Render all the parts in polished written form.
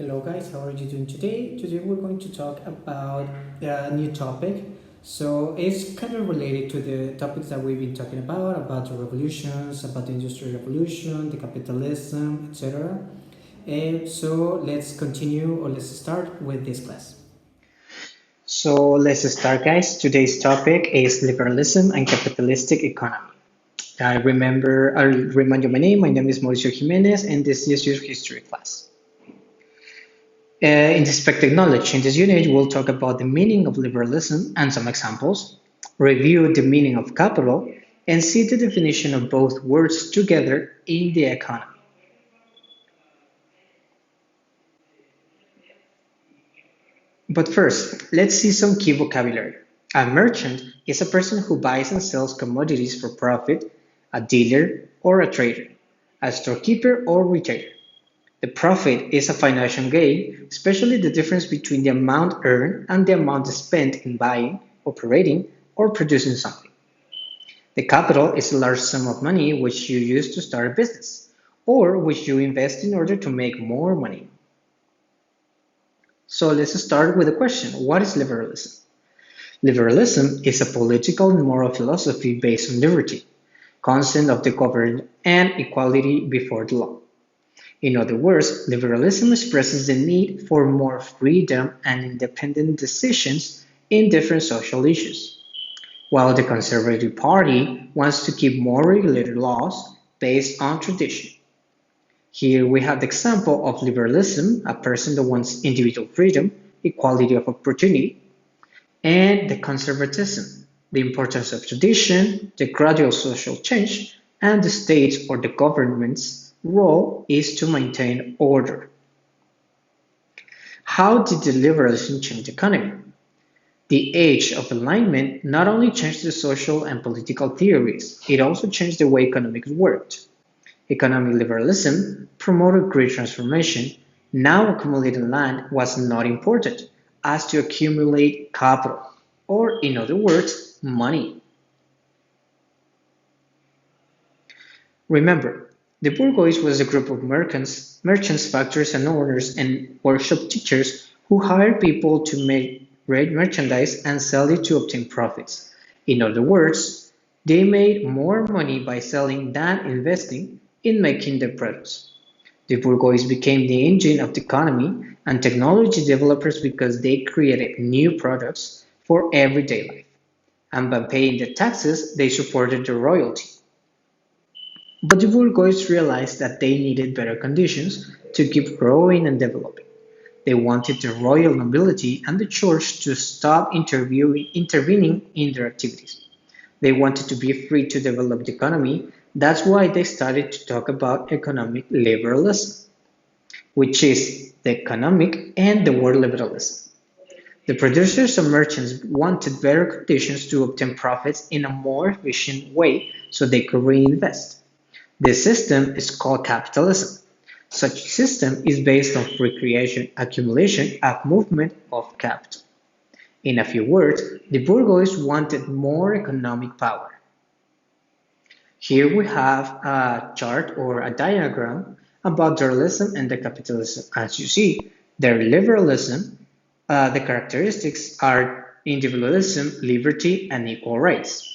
Hello guys, how are you doing today? Today we're going to talk about a new topic. So it's kind of related to the topics that we've been talking about the revolutions, about the industrial revolution, the capitalism, etc. And so let's continue or let's start with this class. So let's start guys. Today's topic is liberalism and capitalistic economy. I'll remind you my name. My name is Mauricio Jimenez and this is your history class. In this Spectrum Knowledge, in this unit, we'll talk about the meaning of liberalism and some examples, review the meaning of capital, and see the definition of both words together in the economy. But first, let's see some key vocabulary. A merchant is a person who buys and sells commodities for profit, a dealer or a trader, a storekeeper or retailer. The profit is a financial gain, especially the difference between the amount earned and the amount spent in buying, operating, or producing something. The capital is a large sum of money which you use to start a business, or which you invest in order to make more money. So let's start with a question. What is liberalism? Liberalism is a political and moral philosophy based on liberty, consent of the governed, and equality before the law. In other words, liberalism expresses the need for more freedom and independent decisions in different social issues, while the Conservative Party wants to keep more regulated laws based on tradition. Here we have the example of liberalism, a person that wants individual freedom, equality of opportunity, and the conservatism, the importance of tradition, the gradual social change, and the state's or the government's role is to maintain order. How did the liberalism change the economy? The age of enlightenment not only changed the social and political theories, it also changed the way economics worked. Economic liberalism promoted great transformation. Now accumulated land was not important as to accumulate capital, or in other words, money. Remember, the bourgeoisie was a group of merchants, factories and owners, and workshop teachers who hired people to make great merchandise and sell it to obtain profits. In other words, they made more money by selling than investing in making their products. The bourgeoisie became the engine of the economy and technology developers because they created new products for everyday life. And by paying the taxes, they supported the royalty. But the bourgeois realized that they needed better conditions to keep growing and developing. They wanted the royal nobility and the church to stop intervening in their activities. They wanted to be free to develop the economy. That's why they started to talk about economic liberalism, which is the economic and the word liberalism. The producers and merchants wanted better conditions to obtain profits in a more efficient way so they could reinvest. This system is called capitalism. Such system is based on free creation, accumulation, and movement of capital. In a few words, the bourgeois wanted more economic power. Here we have a chart or a diagram about liberalism and the capitalism. As you see, their liberalism, the characteristics are individualism, liberty, and equal rights.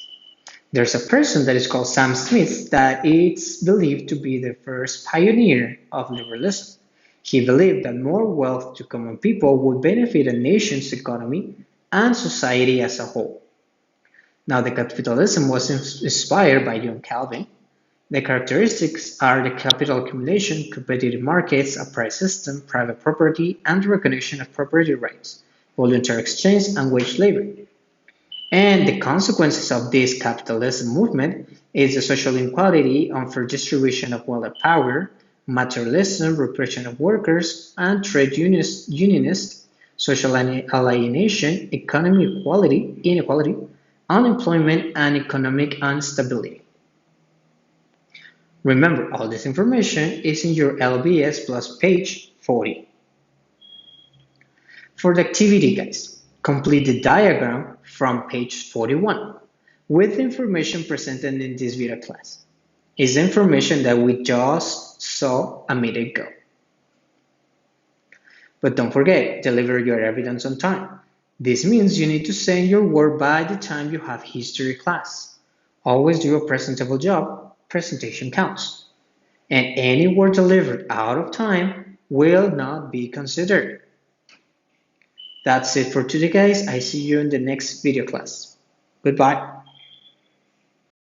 There's a person that is called Sam Smith that is believed to be the first pioneer of liberalism. He believed that more wealth to common people would benefit a nation's economy and society as a whole. Now, the capitalism was inspired by John Calvin. The characteristics are the capital accumulation, competitive markets, a price system, private property, and the recognition of property rights, voluntary exchange, and wage labor. And the consequences of this capitalism movement is the social inequality, unfair distribution of wealth and power, materialism, repression of workers, and trade unionist, social alienation, economic inequality, unemployment, and economic instability. Remember, all this information is in your LBS plus page 40. For the activity, guys, complete the diagram from page 41 with the information presented in this video class. It's information that we just saw a minute ago. But don't forget, deliver your evidence on time. This means you need to send your work by the time you have history class. Always do a presentable job. Presentation counts. And any work delivered out of time will not be considered. That's it for today, guys. I see you in the next video class. Goodbye.